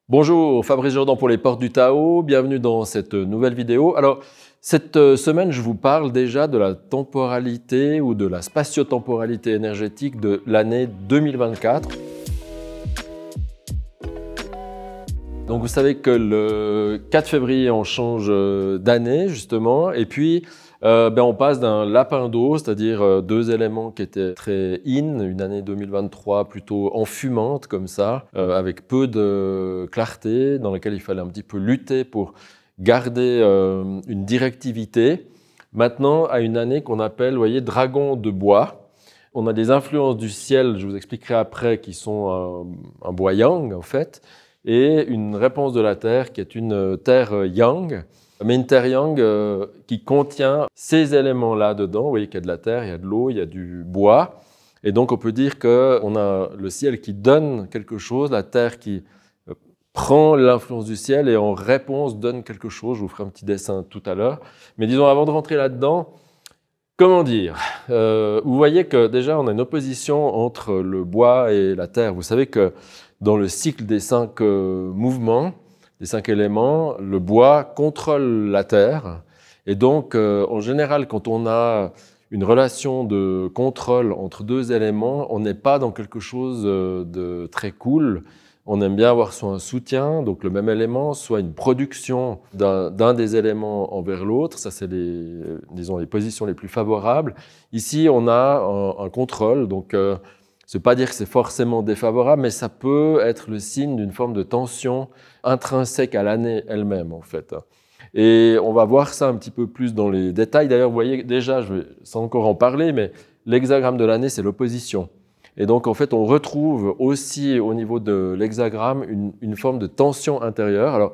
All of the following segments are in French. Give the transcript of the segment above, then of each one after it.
Bonjour, Fabrice Jordan pour les Portes du Tao, bienvenue dans cette nouvelle vidéo. Alors, cette semaine, je vous parle déjà de la temporalité ou de la spatio-temporalité énergétique de l'année 2024. Donc, vous savez que le 4 février, on change d'année, justement, et puis on passe d'un lapin d'eau, c'est-à-dire deux éléments qui étaient très une année 2023 plutôt enfumante comme ça, avec peu de clarté, dans laquelle il fallait un petit peu lutter pour garder une directivité. Maintenant, à une année qu'on appelle, vous voyez, dragon de bois. On a des influences du ciel, je vous expliquerai après, qui sont un bois yang, en fait, et une réponse de la Terre qui est une Terre yang, mais une Terre yang qui contient ces éléments-là dedans. Vous voyez qu'il y a de la terre, il y a de l'eau, il y a du bois. Et donc, on peut dire qu'on a le ciel qui donne quelque chose, la Terre qui prend l'influence du ciel et en réponse donne quelque chose. Je vous ferai un petit dessin tout à l'heure. Mais disons, avant de rentrer là-dedans, comment dire, vous voyez que déjà, on a une opposition entre le bois et la terre. Vous savez que dans le cycle des 5 mouvements, des 5 éléments, le bois contrôle la terre. Et donc, en général, quand on a une relation de contrôle entre deux éléments, on n'est pas dans quelque chose de très cool. On aime bien avoir soit un soutien, donc le même élément, soit une production d'un des éléments envers l'autre. Ça, c'est les positions les plus favorables. Ici, on a un contrôle, donc ça ne veut pas dire que c'est forcément défavorable, mais ça peut être le signe d'une forme de tension intrinsèque à l'année elle-même, en fait. Et on va voir ça un petit peu plus dans les détails. D'ailleurs, vous voyez déjà, je vais sans encore en parler, mais l'hexagramme de l'année, c'est l'opposition. Et donc, en fait, on retrouve aussi au niveau de l'hexagramme une forme de tension intérieure. Alors,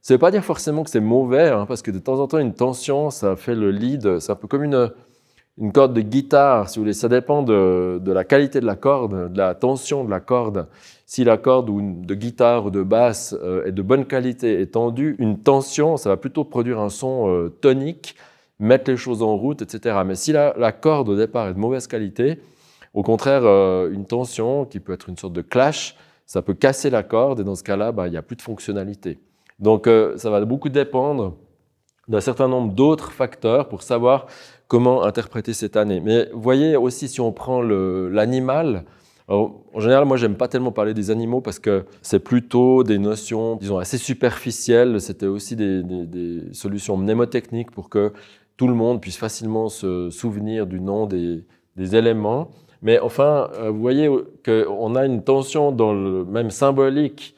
ça ne veut pas dire forcément que c'est mauvais, hein, parce que de temps en temps, une tension, ça fait le lead. C'est un peu comme une corde de guitare, si vous voulez. Ça dépend de la qualité de la corde, de la tension de la corde. Si la corde de guitare ou de basse est de bonne qualité et tendue, une tension, ça va plutôt produire un son tonique, mettre les choses en route, etc. Mais si la corde au départ est de mauvaise qualité, au contraire, une tension qui peut être une sorte de clash, ça peut casser la corde et dans ce cas-là, il n'y a plus de fonctionnalité. Donc, ça va beaucoup dépendre d'un certain nombre d'autres facteurs pour savoir comment interpréter cette année. Mais vous voyez aussi, si on prend l'animal, en général, moi, j'aime pas tellement parler des animaux parce que c'est plutôt des notions, disons, assez superficielles. C'était aussi des solutions mnémotechniques pour que tout le monde puisse facilement se souvenir du nom des éléments. Mais enfin, vous voyez qu'on a une tension dans le même symbolique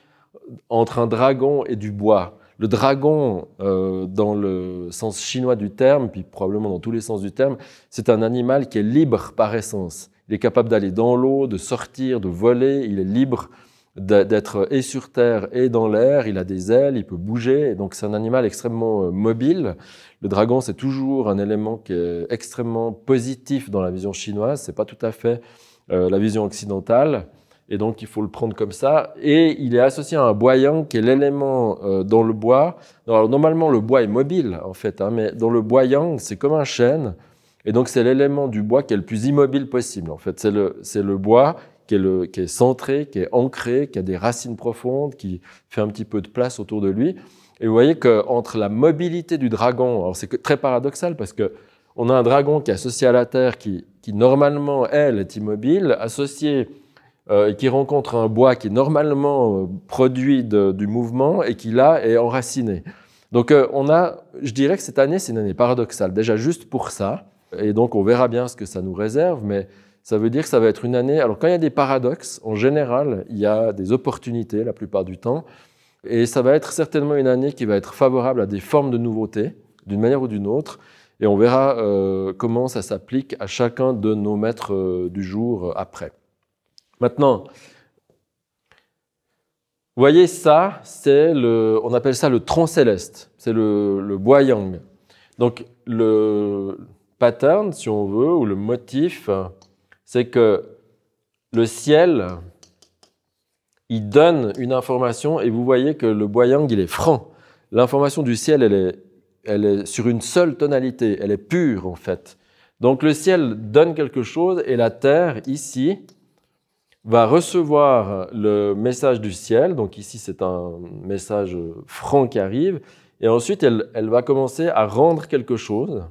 entre un dragon et du bois. Le dragon, dans le sens chinois du terme, puis probablement dans tous les sens du terme, c'est un animal qui est libre par essence. Il est capable d'aller dans l'eau, de sortir, de voler. Il est libre d'être et sur terre et dans l'air. Il a des ailes, il peut bouger. Donc c'est un animal extrêmement mobile. Le dragon, c'est toujours un élément qui est extrêmement positif dans la vision chinoise. C'est pas tout à fait la vision occidentale. Et donc, il faut le prendre comme ça. Et il est associé à un bois yang, qui est l'élément dans le bois. Alors, normalement, le bois est mobile, en fait, hein, mais dans le bois yang, c'est comme un chêne. Et donc, c'est l'élément du bois qui est le plus immobile possible. En fait, c'est le bois qui est centré, qui est ancré, qui a des racines profondes, qui fait un petit peu de place autour de lui. Et vous voyez qu'entre la mobilité du dragon, alors c'est très paradoxal parce qu'on a un dragon qui est associé à la Terre, qui normalement, elle, est immobile, associé et qui rencontre un bois qui normalement produit du mouvement et qui là est enraciné. Donc je dirais que cette année, c'est une année paradoxale, déjà juste pour ça, et donc on verra bien ce que ça nous réserve, mais ça veut dire que ça va être une année, alors quand il y a des paradoxes, en général, il y a des opportunités la plupart du temps, et ça va être certainement une année qui va être favorable à des formes de nouveautés, d'une manière ou d'une autre, et on verra comment ça s'applique à chacun de nos maîtres du jour après. Maintenant, vous voyez ça, on appelle ça le tronc céleste, c'est le bois yang. Donc le pattern, si on veut, ou le motif, c'est que le ciel, il donne une information et vous voyez que le bois yang, il est franc. L'information du ciel, elle est sur une seule tonalité, elle est pure en fait. Donc le ciel donne quelque chose et la terre, ici, va recevoir le message du ciel. Donc ici, c'est un message franc qui arrive. Et ensuite, elle va commencer à rendre quelque chose.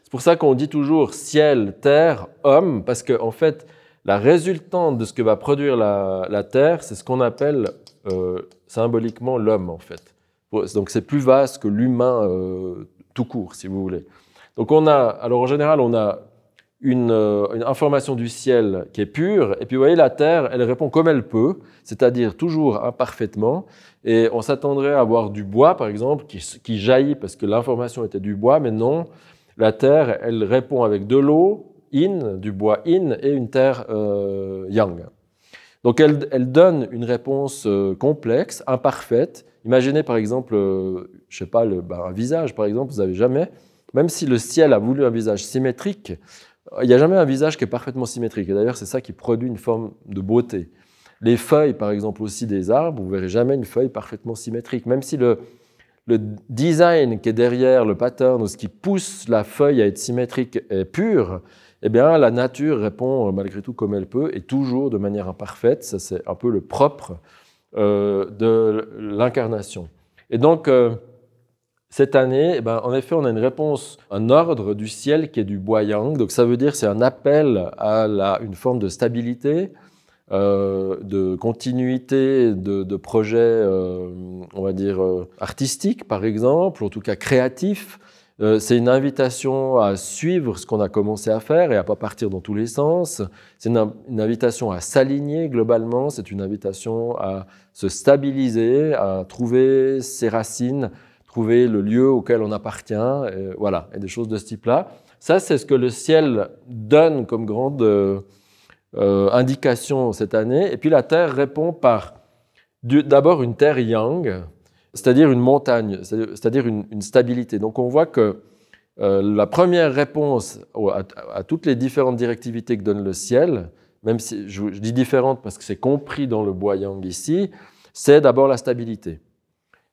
C'est pour ça qu'on dit toujours ciel, terre, homme, parce qu'en fait, la résultante de ce que va produire la terre, c'est ce qu'on appelle symboliquement l'homme, en fait. Donc c'est plus vaste que l'humain tout court, si vous voulez. Donc alors en général, on a une information du ciel qui est pure, et puis vous voyez, la terre, elle répond comme elle peut, c'est-à-dire toujours imparfaitement, et on s'attendrait à avoir du bois, par exemple, qui jaillit parce que l'information était du bois, mais non. La terre, elle répond avec de l'eau, yin, du bois yin, et une terre yang. Donc elle donne une réponse complexe, imparfaite. Imaginez par exemple, je sais pas, un visage par exemple, vous n'avez jamais, même si le ciel a voulu un visage symétrique, il n'y a jamais un visage qui est parfaitement symétrique. Et d'ailleurs, c'est ça qui produit une forme de beauté. Les feuilles, par exemple, aussi des arbres, vous ne verrez jamais une feuille parfaitement symétrique, même si le design qui est derrière le pattern, ou ce qui pousse la feuille à être symétrique est pur, eh bien, la nature répond malgré tout comme elle peut, et toujours de manière imparfaite. Ça, c'est un peu le propre de l'incarnation. Et donc, cette année, eh bien, en effet, on a une réponse, un ordre du ciel qui est du bois yang. Donc, ça veut dire que c'est un appel à une forme de stabilité, de continuité de projets, on va dire, artistiques, par exemple, en tout cas créatifs. C'est une invitation à suivre ce qu'on a commencé à faire et à ne pas partir dans tous les sens. C'est une invitation à s'aligner globalement, c'est une invitation à se stabiliser, à trouver ses racines, trouver le lieu auquel on appartient, et voilà, et des choses de ce type-là. Ça, c'est ce que le ciel donne comme grande indication cette année. Et puis la Terre répond par d'abord une Terre yang, c'est-à-dire une montagne, c'est-à-dire une stabilité. Donc on voit que la première réponse à toutes les différentes directivités que donne le ciel, même si je dis différentes parce que c'est compris dans le bois yang ici, c'est d'abord la stabilité.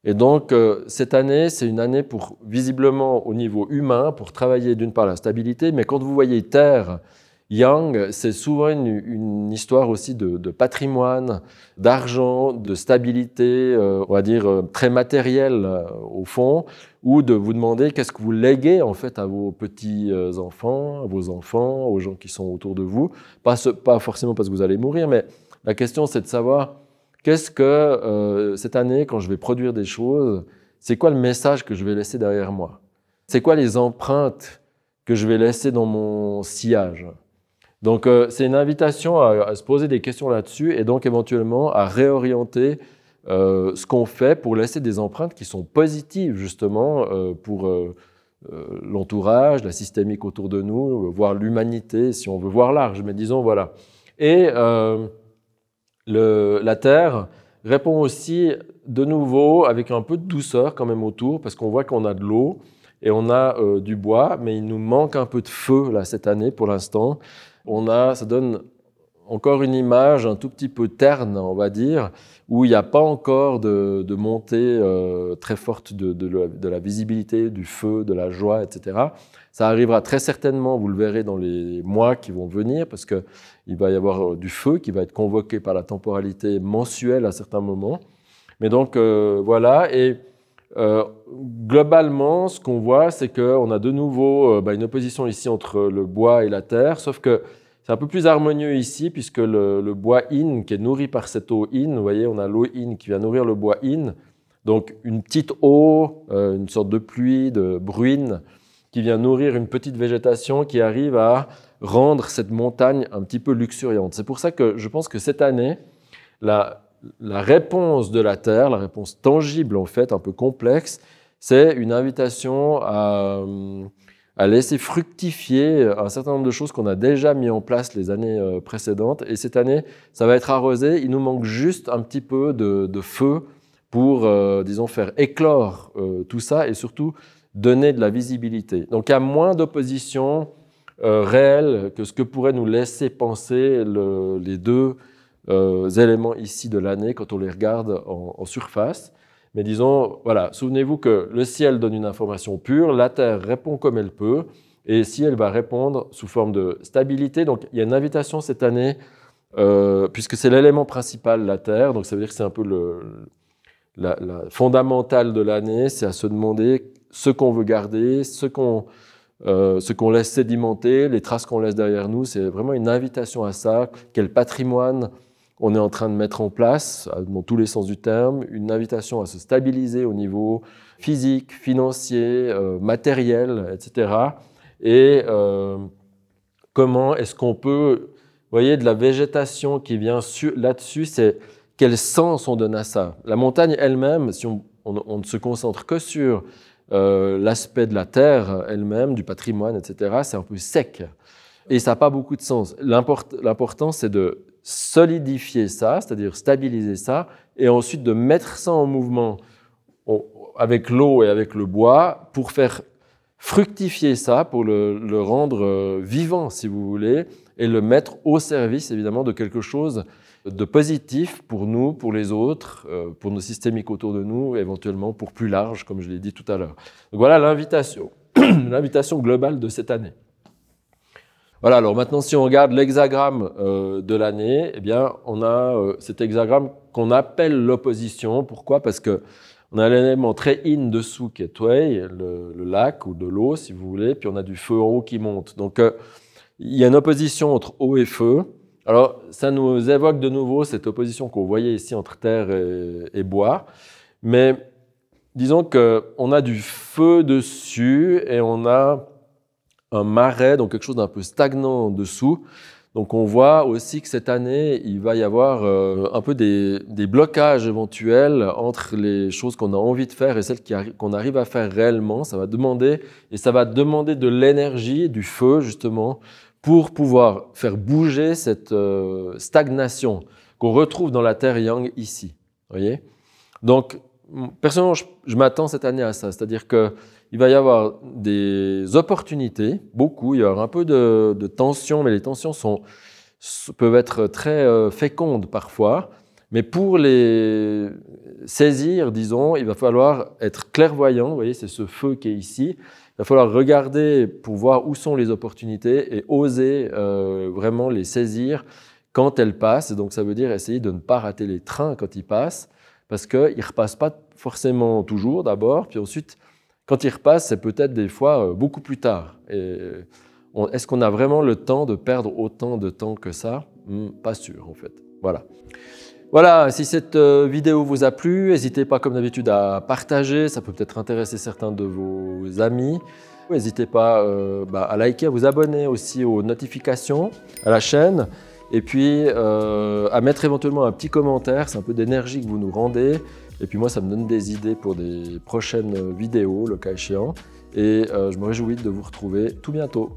Et donc cette année, c'est une année pour, visiblement au niveau humain, pour travailler d'une part la stabilité, mais quand vous voyez Terre yang, c'est souvent une histoire aussi de patrimoine, d'argent, de stabilité, on va dire très matérielle au fond, ou de vous demander qu'est-ce que vous léguez en fait à vos petits-enfants, à vos enfants, aux gens qui sont autour de vous. Pas forcément parce que vous allez mourir, mais la question c'est de savoir qu'est-ce que cette année, quand je vais produire des choses, c'est quoi le message que je vais laisser derrière moi? C'est quoi les empreintes que je vais laisser dans mon sillage? Donc, c'est une invitation à se poser des questions là-dessus et donc éventuellement à réorienter ce qu'on fait pour laisser des empreintes qui sont positives justement pour l'entourage, la systémique autour de nous, voire l'humanité si on veut voir large, mais disons voilà. Et la Terre répond aussi de nouveau avec un peu de douceur quand même autour parce qu'on voit qu'on a de l'eau et on a du bois, mais il nous manque un peu de feu là cette année pour l'instant. Ça donne encore une image un tout petit peu terne, on va dire, où il n'y a pas encore de montée très forte de la visibilité, du feu, de la joie, etc. Ça arrivera très certainement, vous le verrez dans les mois qui vont venir, parce qu'il va y avoir du feu qui va être convoqué par la temporalité mensuelle à certains moments. Mais donc, voilà. Et globalement, ce qu'on voit, c'est qu'on a de nouveau une opposition ici entre le bois et la terre, sauf que c'est un peu plus harmonieux ici, puisque le bois yin, qui est nourri par cette eau yin, vous voyez, on a l'eau yin qui vient nourrir le bois yin, donc une petite eau, une sorte de pluie, de bruine, qui vient nourrir une petite végétation qui arrive à rendre cette montagne un petit peu luxuriante. C'est pour ça que je pense que cette année, la réponse de la Terre, la réponse tangible en fait, un peu complexe, c'est une invitation à laisser fructifier un certain nombre de choses qu'on a déjà mis en place les années précédentes. Et cette année, ça va être arrosé. Il nous manque juste un petit peu de feu pour, disons, faire éclore tout ça et surtout donner de la visibilité. Donc, il y a moins d'opposition réelle que ce que pourraient nous laisser penser les deux éléments ici de l'année quand on les regarde en surface. Mais disons, voilà, souvenez-vous que le ciel donne une information pure, la Terre répond comme elle peut, Et ici, elle va répondre sous forme de stabilité. Donc, il y a une invitation cette année, puisque c'est l'élément principal, la Terre. Donc, ça veut dire que c'est un peu la fondamentale de l'année. C'est à se demander ce qu'on veut garder, ce qu'on laisse sédimenter, les traces qu'on laisse derrière nous. C'est vraiment une invitation à ça. Quel patrimoine on est en train de mettre en place, dans tous les sens du terme. Une invitation à se stabiliser au niveau physique, financier, matériel, etc. Et comment est-ce qu'on peut, vous voyez, de la végétation qui vient là-dessus, c'est quel sens on donne à ça. La montagne elle-même, si on ne se concentre que sur l'aspect de la terre elle-même, du patrimoine, etc., c'est un peu sec. Et ça n'a pas beaucoup de sens. L'important, c'est de solidifier ça, c'est-à-dire stabiliser ça, et ensuite de mettre ça en mouvement avec l'eau et avec le bois pour faire fructifier ça, pour le rendre vivant, si vous voulez, et le mettre au service, évidemment, de quelque chose de positif pour nous, pour les autres, pour nos systémiques autour de nous, éventuellement pour plus large, comme je l'ai dit tout à l'heure. Donc voilà l'invitation, l'invitation globale de cette année. Voilà, alors maintenant, si on regarde l'hexagramme de l'année, eh bien, on a cet hexagramme qu'on appelle l'opposition. Pourquoi? Parce que on a l'élément très in dessous qui est Tway, le lac ou de l'eau, si vous voulez, puis on a du feu en haut qui monte. Donc, il y a une opposition entre eau et feu. Alors, ça nous évoque de nouveau cette opposition qu'on voyait ici entre terre et bois. Mais disons qu'on a du feu dessus et on a un marais, donc quelque chose d'un peu stagnant en dessous. Donc on voit aussi que cette année, il va y avoir un peu des blocages éventuels entre les choses qu'on a envie de faire et celles qu'on arrive à faire réellement. Ça va demander de l'énergie, du feu justement, pour pouvoir faire bouger cette stagnation qu'on retrouve dans la Terre Yang ici. Voyez? Donc personnellement, je m'attends cette année à ça, c'est-à-dire qu'il va y avoir des opportunités, beaucoup, il y aura un peu de tensions, mais les tensions peuvent être très fécondes parfois, mais pour les saisir, disons, il va falloir être clairvoyant, vous voyez, c'est ce feu qui est ici, il va falloir regarder pour voir où sont les opportunités et oser vraiment les saisir quand elles passent, donc ça veut dire essayer de ne pas rater les trains quand ils passent, parce qu'ils ne repassent pas forcément toujours d'abord, puis ensuite, quand ils repassent, c'est peut-être des fois beaucoup plus tard. Est-ce qu'on a vraiment le temps de perdre autant de temps que ça? Pas sûr, en fait. Voilà. Voilà, si cette vidéo vous a plu, n'hésitez pas, comme d'habitude, à partager. Ça peut peut-être intéresser certains de vos amis. N'hésitez pas à liker, à vous abonner aussi aux notifications, à la chaîne. Et puis, à mettre éventuellement un petit commentaire, c'est un peu d'énergie que vous nous rendez. Et puis moi, ça me donne des idées pour des prochaines vidéos, le cas échéant. Et je me réjouis de vous retrouver tout bientôt.